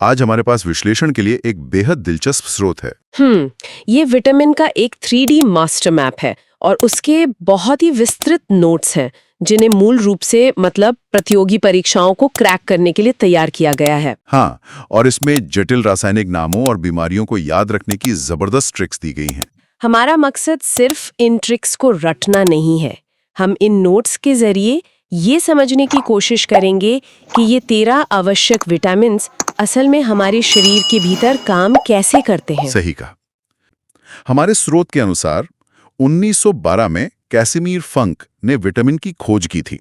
आज हमारे पास विश्लेषण के लिए एक बेहद दिलचस्प स्रोत है। ये विटामिन का एक 3D मास्टर मैप है और उसके बहुत ही विस्तृत नोट्स हैं जिन्हें मूल रूप से मतलब प्रतियोगी परीक्षाओं को क्रैक करने के लिए तैयार किया गया है। हाँ, और इसमें जटिल रासायनिक नामों और बीमारियों को याद रखने की जबरदस्त ट्रिक्स दी गई हैं। हमारा मकसद सिर्फ इन ट्रिक्स को रटना नहीं है, हम इन नोट्स के जरिए ये समझने की कोशिश करेंगे कि ये 13 आवश्यक विटामिन्स असल में हमारे शरीर के भीतर काम कैसे करते हैं। सही कहा। हमारे स्रोत के अनुसार 1912 में कैसिमीर फंक ने विटामिन की खोज की थी।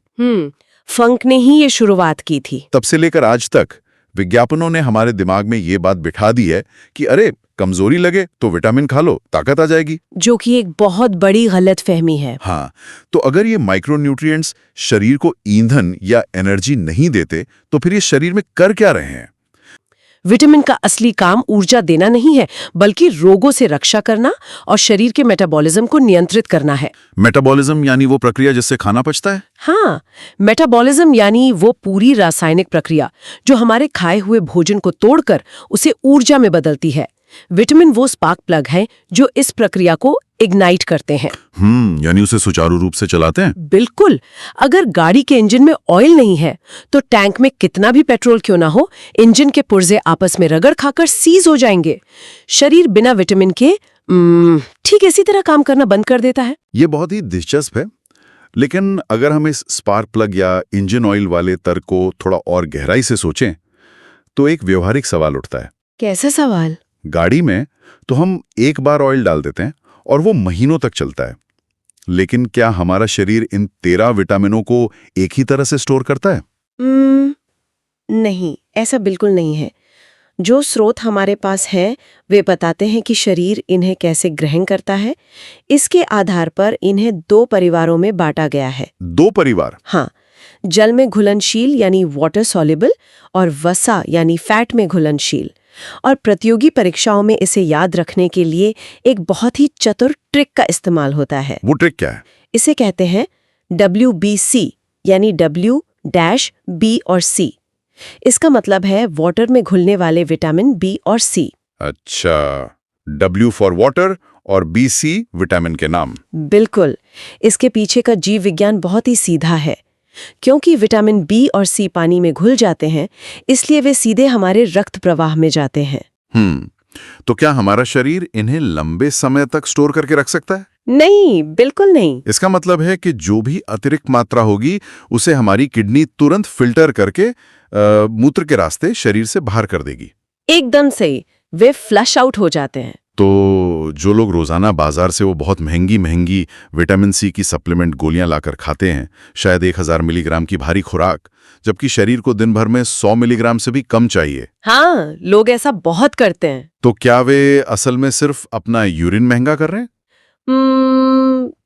फंक ने ही ये शुरुआत की थी। तब से लेकर आज तक विज्ञापनों ने हमारे दिमाग में ये बात बिठा दी है कि अरे कमजोरी लगे तो विटामिन खा लो, ताकत आ जाएगी, जो कि एक बहुत बड़ी गलतफहमी है। हाँ, तो अगर ये माइक्रोन्यूट्रिएंट्स शरीर को ईंधन या एनर्जी नहीं देते तो फिर ये शरीर में कर क्या रहे हैं? विटामिन का असली काम ऊर्जा देना नहीं है, बल्कि रोगों से रक्षा करना और शरीर के मेटाबॉलिज्म को नियंत्रित करना है। मेटाबॉलिज्म यानी वो प्रक्रिया जिससे खाना पचता है? हाँ, मेटाबॉलिज्म यानी वो पूरी रासायनिक प्रक्रिया जो हमारे खाए हुए भोजन को तोड़कर उसे ऊर्जा में बदलती है। विटामिन वो स्पार्क प्लग है जो इस प्रक्रिया को इग्नाइट करते हैं। यानी उसे सुचारू रूप से चलाते हैं। बिल्कुल। अगर गाड़ी के इंजन में ऑयल नहीं है तो टैंक में कितना भी पेट्रोल क्यों ना हो, इंजन के पुर्जे आपस में रगड़ खाकर सीज हो जाएंगे। शरीर बिना विटामिन के ठीक इसी तरह काम करना बंद कर देता है। ये बहुत ही दिलचस्प है। लेकिन अगर हम इस स्पार्क प्लग या इंजन ऑयल वाले तर्क को थोड़ा और गहराई से सोचें तो एक व्यवहारिक सवाल उठता है। कैसा सवाल? गाड़ी में तो हम एक बार ऑयल डाल देते हैं और वो महीनों तक चलता है, लेकिन क्या हमारा शरीर इन 13 विटामिनों को एक ही तरह से स्टोर करता है? नहीं, ऐसा बिल्कुल नहीं है। जो स्रोत हमारे पास है वे बताते हैं कि शरीर इन्हें कैसे ग्रहण करता है। इसके आधार पर इन्हें 2 परिवारों में बांटा गया है। 2 परिवार? हाँ, जल में घुलनशील यानी वाटर सॉल्युबल और वसा यानी फैट में घुलनशील। और प्रतियोगी परीक्षाओं में इसे याद रखने के लिए एक बहुत ही चतुर ट्रिक का इस्तेमाल होता है। वो ट्रिक क्या है? इसे कहते हैं WBC यानी W-B और C। इसका मतलब है वाटर में घुलने वाले विटामिन B और C। अच्छा, W फॉर वाटर और BC विटामिन के नाम। बिल्कुल। इसके पीछे का जीव विज्ञान बहुत ही सीधा है। क्योंकि विटामिन B और C पानी में घुल जाते हैं, इसलिए वे सीधे हमारे रक्त प्रवाह में जाते हैं। तो क्या हमारा शरीर इन्हें लंबे समय तक स्टोर करके रख सकता है? नहीं, बिल्कुल नहीं। इसका मतलब है कि जो भी अतिरिक्त मात्रा होगी उसे हमारी किडनी तुरंत फिल्टर करके मूत्र के रास्ते शरीर से बाहर कर देगी। एकदम सही, वे फ्लश आउट हो जाते हैं। तो जो लोग रोजाना बाजार से वो बहुत महंगी विटामिन C की सप्लीमेंट गोलियां लाकर खाते हैं, शायद 1000 मिलीग्राम की भारी खुराक, जबकि शरीर को दिन भर में 100 मिलीग्राम से भी कम चाहिए। हाँ, लोग ऐसा बहुत करते हैं। तो क्या वे असल में सिर्फ अपना यूरिन महंगा कर रहे हैं?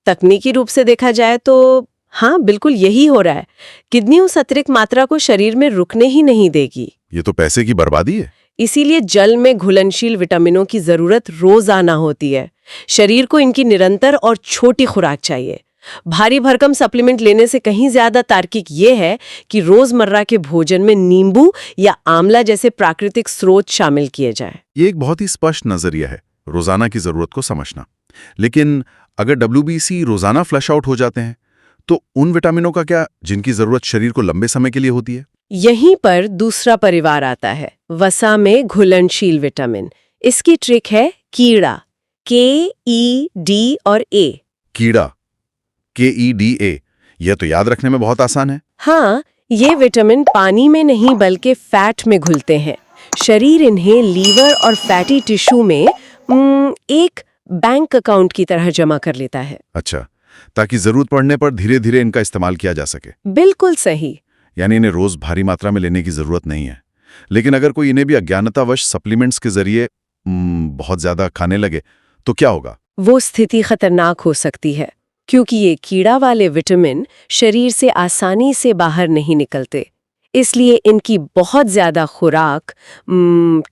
तकनीकी रूप से देखा जाए तो हाँ, बिल्कुल यही हो रहा है। किडनी उस अतिरिक्त मात्रा को शरीर में रुकने ही नहीं देगी। ये तो पैसे की बर्बादी है। इसीलिए जल में घुलनशील विटामिनों की जरूरत रोजाना होती है। शरीर को इनकी निरंतर और छोटी खुराक चाहिए। भारी भरकम सप्लीमेंट लेने से कहीं ज्यादा तार्किक ये है कि रोजमर्रा के भोजन में नींबू या आंवला जैसे प्राकृतिक स्रोत शामिल किए जाए। ये एक बहुत ही स्पष्ट नजरिया है, रोजाना की जरूरत को समझना। लेकिन अगर WBC रोजाना फ्लश आउट हो जाते हैं तो उन विटामिनों का क्या जिनकी जरूरत शरीर को लंबे समय के लिए होती है? यहीं पर दूसरा परिवार आता है, वसा में घुलनशील विटामिन। इसकी ट्रिक है कीड़ा, KED और A। कीड़ा, KEDA, यह तो याद रखने में बहुत आसान है। हाँ, ये विटामिन पानी में नहीं बल्कि फैट में घुलते हैं। शरीर इन्हें लीवर और फैटी टिश्यू में एक बैंक अकाउंट की तरह जमा कर लेता है। अच्छा, ताकि जरूरत पड़ने पर धीरे धीरे इनका इस्तेमाल किया जा सके। बिल्कुल सही। यानी इन्हें रोज भारी मात्रा में लेने की जरूरत नहीं है। लेकिन अगर कोई इन्हें भी अज्ञानतावश सप्लीमेंट्स के जरिए बहुत ज्यादा खाने लगे तो क्या होगा? वो स्थिति खतरनाक हो सकती है, क्योंकि ये कीड़ा वाले विटामिन शरीर से आसानी से बाहर नहीं निकलते। इसलिए इनकी बहुत ज्यादा खुराक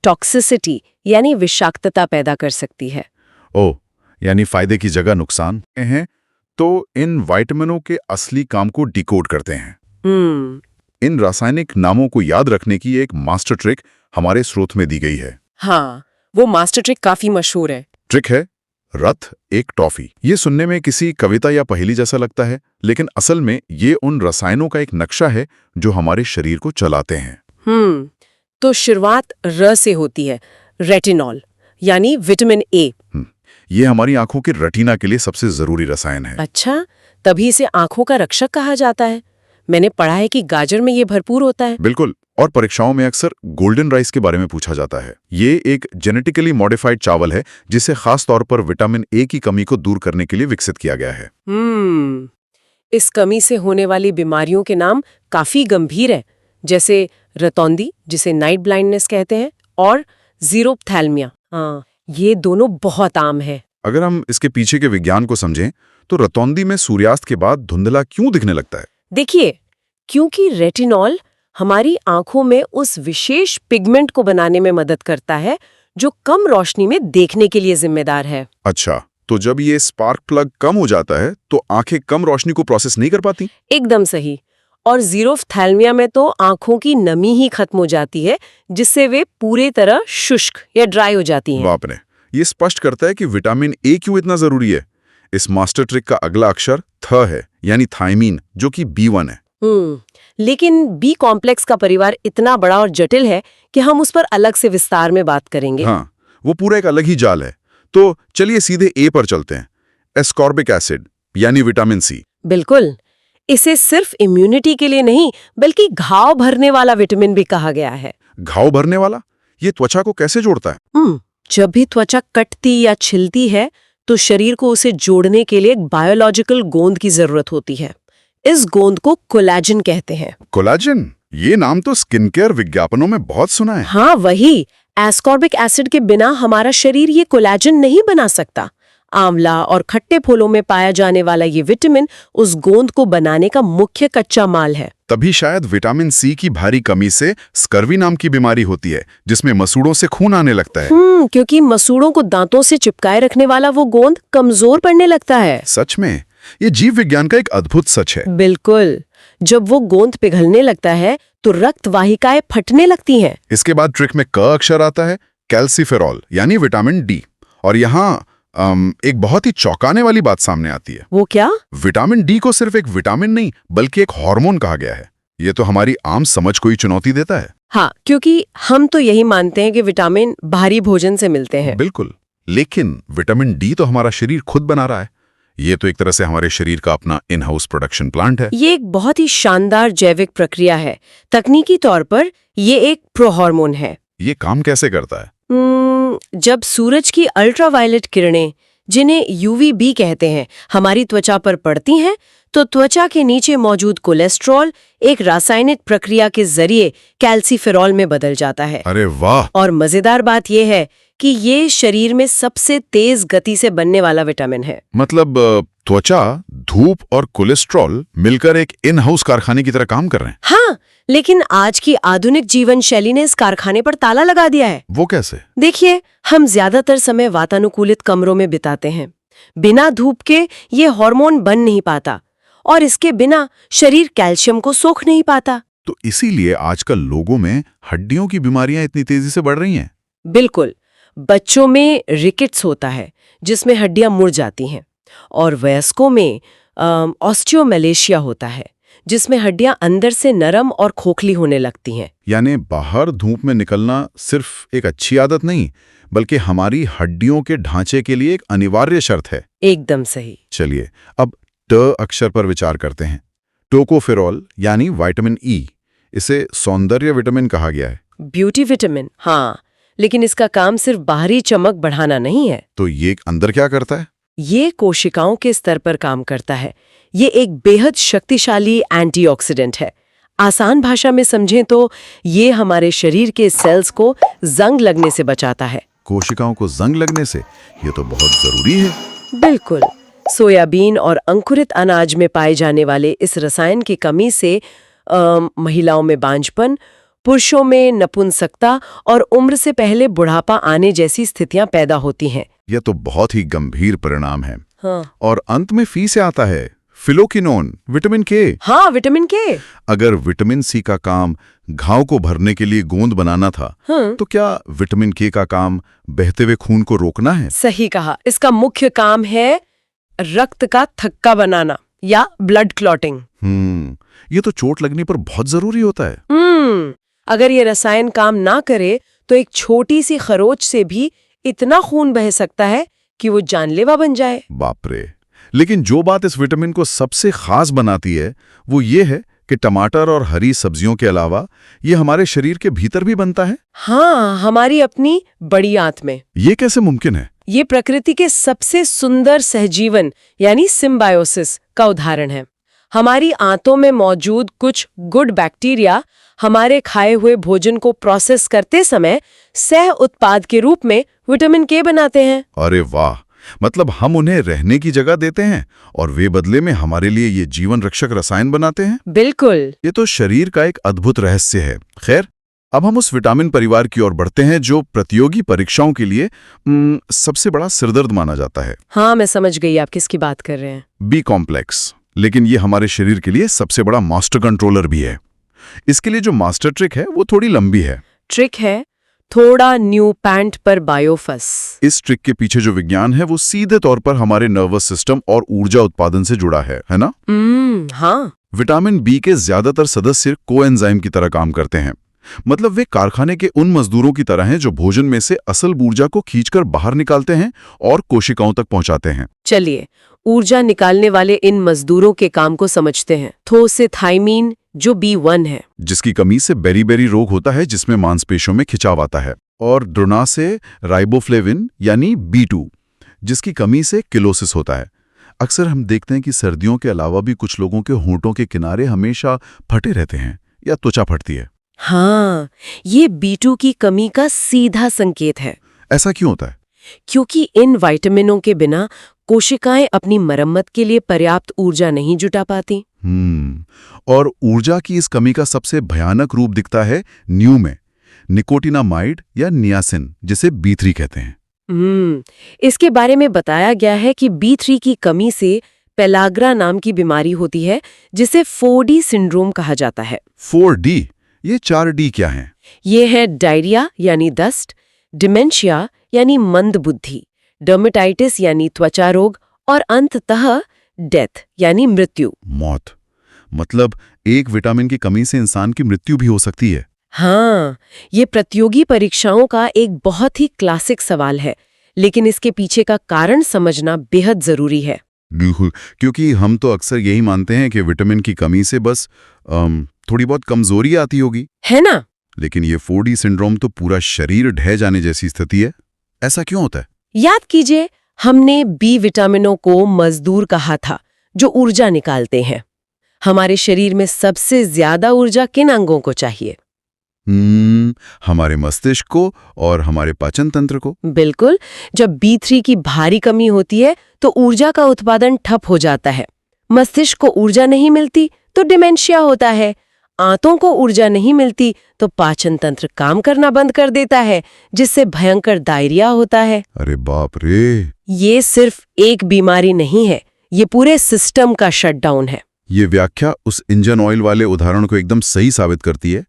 टॉक्सिसिटी यानी विषाक्तता पैदा कर सकती है। ओह, यानी फायदे की जगह नुकसान हैं। तो इन विटामिनों के असली काम को डिकोड करते हैं। इन रासायनिक नामों को याद रखने की एक मास्टर ट्रिक हमारे स्रोत में दी गई है। हाँ, वो मास्टर ट्रिक काफी मशहूर है। ट्रिक है रथ एक टॉफी। ये सुनने में किसी कविता या पहेली जैसा लगता है, लेकिन असल में ये उन रसायनों का एक नक्शा है जो हमारे शरीर को चलाते हैं। तो शुरुआत र से होती है, रेटिनॉल यानी विटामिन ए। ये हमारी आंखों के रेटिना के लिए सबसे जरूरी रसायन है। अच्छा, तभी इसे आंखों का रक्षक कहा जाता है। मैंने पढ़ा है कि गाजर में ये भरपूर होता है। बिल्कुल, और परीक्षाओं में अक्सर गोल्डन राइस के बारे में पूछा जाता है। ये एक जेनेटिकली मॉडिफाइड चावल है जिसे खास तौर पर विटामिन ए की कमी को दूर करने के लिए विकसित किया गया है। इस कमी से होने वाली बीमारियों के नाम काफी गंभीर है, जैसे रतौंधी, जिसे नाइट ब्लाइंडनेस कहते हैं, और ज़ीरोप्थैल्मिया। हाँ, ये दोनों बहुत आम है। अगर हम इसके पीछे के विज्ञान को समझें तो रतौंधी में सूर्यास्त के बाद धुंधला क्यों दिखने लगता है? देखिए, क्योंकि रेटिनॉल हमारी आंखों में उस विशेष पिगमेंट को बनाने में मदद करता है जो कम रोशनी में देखने के लिए जिम्मेदार है। अच्छा, तो जब ये स्पार्क प्लग कम हो जाता है तो आंखें कम रोशनी को प्रोसेस नहीं कर पाती? एकदम सही। और ज़ीरोफ्थैल्मिया में तो आंखों की नमी ही खत्म हो जाती है, जिससे वे पूरी तरह शुष्क या ड्राई हो जाती हैं। बाप रे, ये स्पष्ट करता है कि विटामिन ए क्यों इतना जरूरी है। इस मास्टर ट्रिक का अगला अक्षर थ है, यानी थायमीन, जो कि B1 है। लेकिन बी कॉम्प्लेक्स का परिवार इतना बड़ा और जटिल है कि हम उस पर अलग से विस्तार में बात करेंगे। हाँ, वो पूरा एक अलग ही जाल है। तो चलिए सीधे ए पर चलते हैं, एस्कॉर्बिक एसिड यानी विटामिन सी। बिल्कुल, इसे सिर्फ इम्यूनिटी के लिए नहीं बल्कि घाव भरने वाला विटामिन भी कहा गया है। घाव भरने वाला? ये त्वचा को कैसे जोड़ता है? जब भी त्वचा कटती या छिलती है तो शरीर को उसे जोड़ने के लिए एक बायोलॉजिकल गोंद की जरूरत होती है। इस गोंद को कोलेजन कहते हैं। कोलेजन? ये नाम तो स्किन केयर विज्ञापनों में बहुत सुना है। हाँ, वही। एस्कॉर्बिक एसिड के बिना हमारा शरीर ये कोलेजन नहीं बना सकता। आंवला और खट्टे फूलों में पाया जाने वाला ये विटामिन उस गोंद को बनाने का मुख्य कच्चा माल है। तभी शायद विटामिन सी की भारी कमी से स्कर्वी नाम की बीमारी होती है, जिसमें मसूड़ों से खून आने लगता है। क्योंकि मसूड़ों को दांतों से चिपकाए रखने वाला वो गोंद कमजोर पड़ने लगता है। सच में, ये जीव विज्ञान का एक अद्भुत सच है। बिल्कुल। जब वो गोंद पिघलने लगता है तो रक्त वाहिकाएं फटने लगती हैं। इसके बाद ट्रिक में क अक्षर आता है, कैल्सिफेरॉल यानी विटामिन डी। और यहाँ एक बहुत ही चौंकाने वाली बात सामने आती है। वो क्या? विटामिन डी को सिर्फ एक विटामिन नहीं बल्कि एक हार्मोन कहा गया है। ये तो हमारी आम समझ को ही चुनौती देता है। हाँ, क्योंकि हम तो यही मानते हैं कि विटामिन भारी भोजन से मिलते हैं। बिल्कुल, लेकिन विटामिन डी तो हमारा शरीर खुद बना रहा है। ये तो एक तरह से हमारे शरीर का अपना इन हाउस प्रोडक्शन प्लांट है। ये एक बहुत ही शानदार जैविक प्रक्रिया है। तकनीकी तौर पर ये एक प्रोहार्मोन है। ये काम कैसे करता है? जब सूरज की अल्ट्रावायलेट किरणें, जिन्हें यूवीबी कहते हैं, हमारी त्वचा पर पड़ती हैं, तो त्वचा के नीचे मौजूद कोलेस्ट्रॉल एक रासायनिक प्रक्रिया के जरिए कैल्सिफेरॉल में बदल जाता है। अरे वाह! और मजेदार बात यह है कि ये शरीर में सबसे तेज गति से बनने वाला विटामिन है। मतलब त्वचा, धूप और कोलेस्ट्रॉल मिलकर एक इन हाउस कारखाने की तरह काम कर रहे हैं। हाँ, लेकिन आज की आधुनिक जीवन शैली ने इस कारखाने पर ताला लगा दिया है। वो कैसे? देखिए, हम ज्यादातर समय वातानुकूलित कमरों में बिताते हैं। बिना धूप के ये हार्मोन बन नहीं पाता और इसके बिना शरीर कैल्शियम को सोख नहीं पाता। तो इसीलिए आजकल लोगों में हड्डियों की बीमारियां इतनी तेजी से बढ़ रही हैं। बिल्कुल। बच्चों में रिकेट्स होता है, जिसमें हड्डियां मुड़ जाती हैं, और वयस्कों में ऑस्टियोमैलेशिया होता है, जिसमें हड्डियां अंदर से नरम और खोखली होने लगती हैं। यानी बाहर धूप में निकलना सिर्फ एक अच्छी आदत नहीं, बल्कि हमारी हड्डियों के ढांचे के लिए एक अनिवार्य शर्त है। एकदम सही। चलिए अब ट अक्षर पर विचार करते हैं। टोकोफेरॉल यानी विटामिन ई, इसे सौंदर्य विटामिन कहा गया है। ब्यूटी विटामिन, हाँ, लेकिन इसका काम सिर्फ बाहरी चमक बढ़ाना नहीं है। तो ये अंदर क्या करता है? ये कोशिकाओं के स्तर पर काम करता है। ये एक बेहद शक्तिशाली एंटीऑक्सीडेंट है। आसान भाषा में समझें तो ये हमारे शरीर के सेल्स को जंग लगने से बचाता है। कोशिकाओं को जंग लगने से? ये तो बहुत जरूरी है। बिल्कुल। सोयाबीन और अंकुरित अनाज में पाए जाने वाले इस रसायन की कमी से महिलाओं में बांझपन, पुरुषों में नपुंसकता और उम्र से पहले बुढ़ापा आने जैसी स्थितियां पैदा होती हैं। यह तो बहुत ही गंभीर परिणाम है। हाँ। और अंत में फी से आता है। फिलोकिनोन, विटामिन के। हाँ, विटामिन के। अगर विटामिन सी का काम घाव को भरने के लिए गोंद बनाना था, तो क्या विटामिन के का काम बहते हुए खून को रोकना है? सही कहा। इसका मुख्य काम है रक्त का थक्का बनाना या ब्लड क्लॉटिंग। ये तो चोट लगने पर बहुत जरूरी होता है। अगर ये रसायन काम ना करे तो एक छोटी सी खरोच से भी इतना खून बह सकता है कि वो जानलेवा बन जाए। बाप रे। लेकिन जो बात इस विटामिन को सबसे खास बनाती है वो ये है कि टमाटर और हरी सब्जियों के अलावा ये हमारे शरीर के भीतर भी बनता है। हाँ, हमारी अपनी बड़ी आंत में। ये कैसे मुमकिन है? ये प्रकृति के सबसे सुंदर सहजीवन यानी सिम्बायोसिस का उदाहरण है। हमारी आंतों में मौजूद कुछ गुड बैक्टीरिया हमारे खाए हुए भोजन को प्रोसेस करते समय सह उत्पाद के रूप में विटामिन के बनाते हैं। अरे वाह, मतलब हम उन्हें रहने की जगह देते हैं और वे बदले में हमारे लिए ये जीवन रक्षक रसायन बनाते हैं। बिल्कुल। ये तो शरीर का एक अद्भुत रहस्य है। खैर, अब हम उस विटामिन परिवार की ओर बढ़ते हैं जो प्रतियोगी परीक्षाओं के लिए सबसे बड़ा सिरदर्द माना जाता है। हाँ, मैं समझ गई आप किसकी बात कर रहे हैं। B complex. लेकिन ये हमारे शरीर के लिए सबसे बड़ा मास्टर कंट्रोलर भी है। इसके लिए जो मास्टर ट्रिक है वो थोड़ी लंबी है। ट्रिक है थोड़ा न्यू पैंट पर बायोफस। इस ट्रिक के पीछे जो विज्ञान है वो सीधे तौर पर हमारे नर्वस सिस्टम और ऊर्जा उत्पादन से जुड़ा है ना? हाँ। विटामिन बी के ज्यादातर सदस्य कोएंजाइम की तरह काम करते हैं। मतलब वे कारखाने के उन मजदूरों की तरह हैं जो भोजन में से असल ऊर्जा को खींचकर बाहर निकालते हैं और कोशिकाओं तक पहुंचाते हैं। चलिए, ऊर्जा निकालने वाले इन मजदूरों के काम को समझते हैं। थोसेथाइमीन जो B1 है, जिसकी कमी से बेरी-बेरी रोग होता है जिसमें मांसपेशियों में खिंचाव आता है, और ड्रोना से राइबोफ्लेविन यानी B2 जिसकी कमी से किलोसिस होता है। अक्सर हम देखते हैं कि सर्दियों के अलावा भी कुछ लोगों के होंठों के किनारे हमेशा फटे रहते हैं या त्वचा फटती है। हाँ, ये B2 की कमी का सीधा संकेत है। ऐसा क्यों होता है? क्योंकि इन विटामिनों के बिना कोशिकाएं अपनी मरम्मत के लिए पर्याप्त ऊर्जा नहीं जुटा पाती। और ऊर्जा की इस कमी का सबसे भयानक रूप दिखता है न्यू में, निकोटिनामाइड या नियासिन, जिसे B3 कहते हैं। इसके बारे में बताया गया है कि B3 की कमी से पेलाग्रा नाम की बीमारी होती है जिसे 4D सिंड्रोम कहा जाता है। 4D? ये 4D क्या है? ये है डायरिया यानी दस्त, डिमेंशिया यानी मंद बुद्धि, डर्मेटाइटिस यानी त्वचा रोग और अंततः डेथ यानी मृत्यु। मौत। मतलब एक विटामिन की कमी से इंसान की मृत्यु भी हो सकती है। हाँ, ये प्रतियोगी परीक्षाओं का एक बहुत ही क्लासिक सवाल है, लेकिन इसके पीछे का कारण समझना बेहद जरूरी है। बिल्कुल, क्योंकि हम तो अक्सर यही मानते हैं कि विटामिन की कमी से बस थोड़ी बहुत कमजोरी आती होगी, है ना? लेकिन ये 4D सिंड्रोम तो पूरा शरीर ढह जाने जैसी स्थिति है। ऐसा क्यों होता है? याद कीजिए, हमने बी विटामिनों को मजदूर कहा था जो ऊर्जा निकालते हैं। हमारे शरीर में सबसे ज्यादा ऊर्जा किन अंगों को चाहिए? हमारे मस्तिष्क को और हमारे पाचन तंत्र को। बिल्कुल। जब B3 की भारी कमी होती है तो ऊर्जा का उत्पादन ठप हो जाता है। मस्तिष्क को ऊर्जा नहीं मिलती तो डिमेंशिया होता है। आंतों को ऊर्जा नहीं मिलती तो पाचन तंत्र काम करना बंद कर देता है, जिससे भयंकर डायरिया होता है। अरे बाप रे! ये सिर्फ एक बीमारी नहीं है, ये पूरे सिस्टम का शटडाउन है। ये व्याख्या उस इंजन ऑयल वाले उदाहरण को एकदम सही साबित करती है।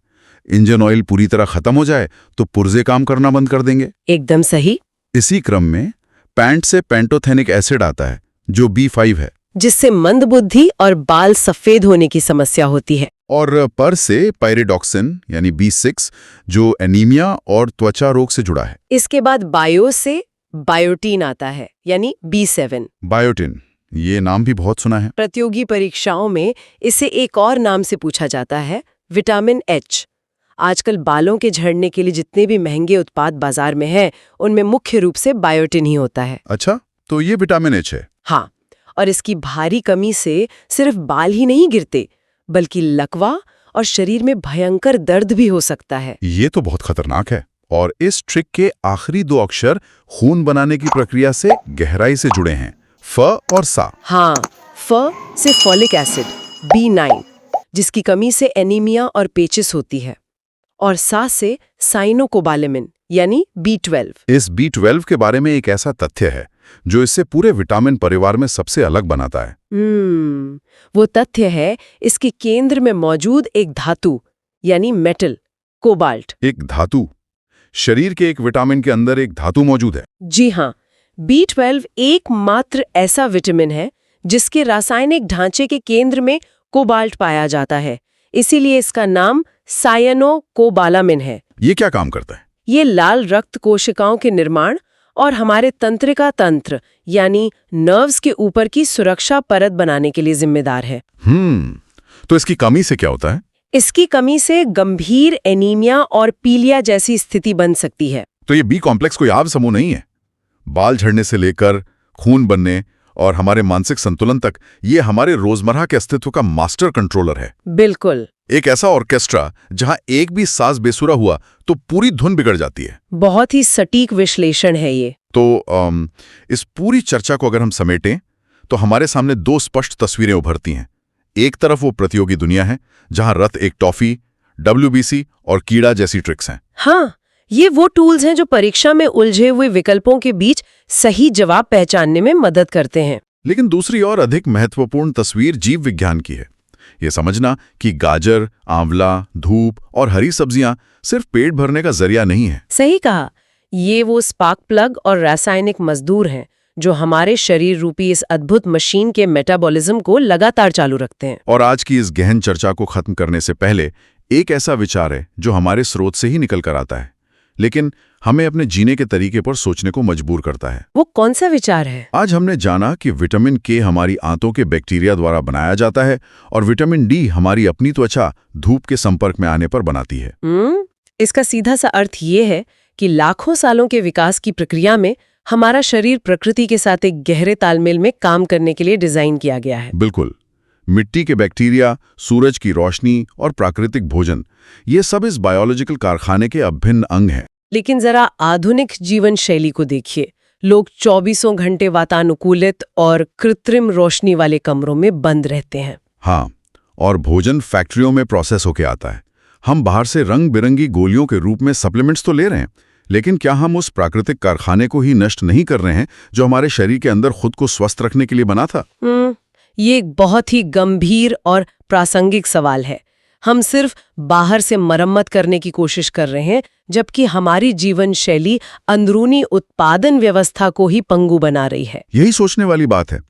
इंजन ऑयल पूरी तरह खत्म हो जाए तो पुर्जे काम करना बंद कर देंगे। एकदम सही। इसी क्रम में पैंट से पेंटोथेनिक एसिड आता है जो B5 है, जिससे मंदबुद्धि और बाल सफेद होने की समस्या होती है। और पर से पायरिडॉक्सिन यानी B6 जो एनीमिया और त्वचा रोग से जुड़ा है। इसके बाद बायो से बायोटीन आता है यानी B7। बायोटिन, ये नाम भी बहुत सुना है। प्रतियोगी परीक्षाओं में इसे एक और नाम से पूछा जाता है, विटामिन H। आजकल बालों के झड़ने के लिए जितने भी महंगे उत्पाद बाजार में हैं, उनमें मुख्य रूप से बायोटिन ही होता है। अच्छा, तो ये विटामिन H है। हाँ, और इसकी भारी कमी से सिर्फ बाल ही नहीं गिरते, बल्कि लकवा और शरीर में भयंकर दर्द भी हो सकता है। ये तो बहुत खतरनाक है। और इस ट्रिक के आखिरी 2 अक्षर खून बनाने की प्रक्रिया से गहराई से जुड़े हैं, फ और सा। हाँ, फ से फॉलिक एसिड B9, जिसकी कमी से एनीमिया और पेचिस होती है, और सा से साइनोकोबालेमिन यानी B12। इस B12 के बारे में एक ऐसा तथ्य है जो इससे पूरे विटामिन परिवार में सबसे अलग बनाता है? वो तथ्य है इसके केंद्र में मौजूद एक धातु यानी मेटल, कोबाल्ट। एक धातु? शरीर के एक विटामिन के अंदर एक धातु मौजूद है? जी हाँ, B12 एकमात्र ऐसा विटामिन है जिसके रासायनिक ढांचे के केंद्र में कोबाल्ट पाया जाता है। इसीलिए इसका नाम सायनोकोबालामिन है। ये क्या काम करता है? ये लाल रक्त कोशिकाओं के निर्माण और हमारे तंत्रिका तंत्र यानी नर्व्स के ऊपर की सुरक्षा परत बनाने के लिए जिम्मेदार है। तो इसकी कमी से क्या होता है? इसकी कमी से गंभीर एनीमिया और पीलिया जैसी स्थिति बन सकती है। तो ये बी कॉम्प्लेक्स कोई आम समूह नहीं है। बाल झड़ने से लेकर खून बनने और हमारे मानसिक संतुलन तक ये हमारे रोजमर्रा के अस्तित्व का मास्टर कंट्रोलर है। बिल्कुल। एक ऐसा ऑर्केस्ट्रा जहां एक भी साज बेसुरा हुआ तो पूरी धुन बिगड़ जाती है। बहुत ही सटीक विश्लेषण है ये। तो इस पूरी चर्चा को अगर हम समेटें तो हमारे सामने दो स्पष्ट तस्वीरें उभरती हैं। एक तरफ वो प्रतियोगी दुनिया है जहां रत एक टॉफी, WBC और कीड़ा जैसी ट्रिक्स हैं। हाँ, ये वो टूल्स हैं जो परीक्षा में उलझे हुए विकल्पों के बीच सही जवाब पहचानने में मदद करते हैं। लेकिन दूसरी और अधिक महत्वपूर्ण तस्वीर जीव विज्ञान की है। ये समझना कि गाजर, आंवला, धूप और हरी सब्जियां सिर्फ पेट भरने का जरिया नहीं है। सही कहा, ये वो स्पार्क प्लग और रासायनिक मजदूर हैं जो हमारे शरीर रूपी इस अद्भुत मशीन के मेटाबॉलिज्म को लगातार चालू रखते हैं। और आज की इस गहन चर्चा को खत्म करने से पहले एक ऐसा विचार है जो हमारे स्रोत से ही निकल कर आता है, लेकिन हमें अपने जीने के तरीके पर सोचने को मजबूर करता है। वो कौन सा विचार है? आज हमने जाना कि विटामिन के हमारी आंतों के बैक्टीरिया द्वारा बनाया जाता है और विटामिन डी हमारी अपनी त्वचा धूप के संपर्क में आने पर बनाती है। इसका सीधा सा अर्थ ये है कि लाखों सालों के विकास की प्रक्रिया में हमारा शरीर प्रकृति के साथ एक गहरे तालमेल में काम करने के लिए डिजाइन किया गया है। बिल्कुल। मिट्टी के बैक्टीरिया, सूरज की रोशनी और प्राकृतिक भोजन, ये सब इस बायोलॉजिकल कारखाने के अभिन्न अंग हैं। लेकिन जरा आधुनिक जीवन शैली को देखिए। लोग 24 घंटे वातानुकूलित और कृत्रिम रोशनी वाले कमरों में बंद रहते हैं। हाँ, और भोजन फैक्ट्रियों में प्रोसेस होके आता है। हम बाहर से रंग बिरंगी गोलियों के रूप में सप्लीमेंट्स तो ले रहे हैं, लेकिन क्या हम उस प्राकृतिक कारखाने को ही नष्ट नहीं कर रहे हैं जो हमारे शरीर के अंदर खुद को स्वस्थ रखने के लिए बना था? ये एक बहुत ही गंभीर और प्रासंगिक सवाल है। हम सिर्फ बाहर से मरम्मत करने की कोशिश कर रहे हैं, जबकि हमारी जीवन शैली अंदरूनी उत्पादन व्यवस्था को ही पंगु बना रही है। यही सोचने वाली बात है।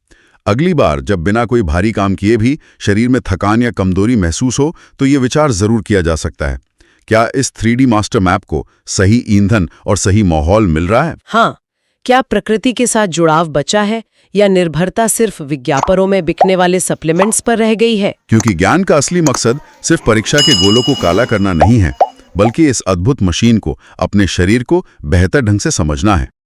अगली बार जब बिना कोई भारी काम किए भी शरीर में थकान या कमजोरी महसूस हो तो ये विचार जरूर किया जा सकता है, क्या इस 3D मास्टर मैप को सही ईंधन और सही माहौल मिल रहा है? हाँ, क्या प्रकृति के साथ जुड़ाव बचा है या निर्भरता सिर्फ विज्ञापनों में बिकने वाले सप्लीमेंट्स पर रह गई है? क्योंकि ज्ञान का असली मकसद सिर्फ परीक्षा के गोलों को काला करना नहीं है, बल्कि इस अद्भुत मशीन को, अपने शरीर को बेहतर ढंग से समझना है।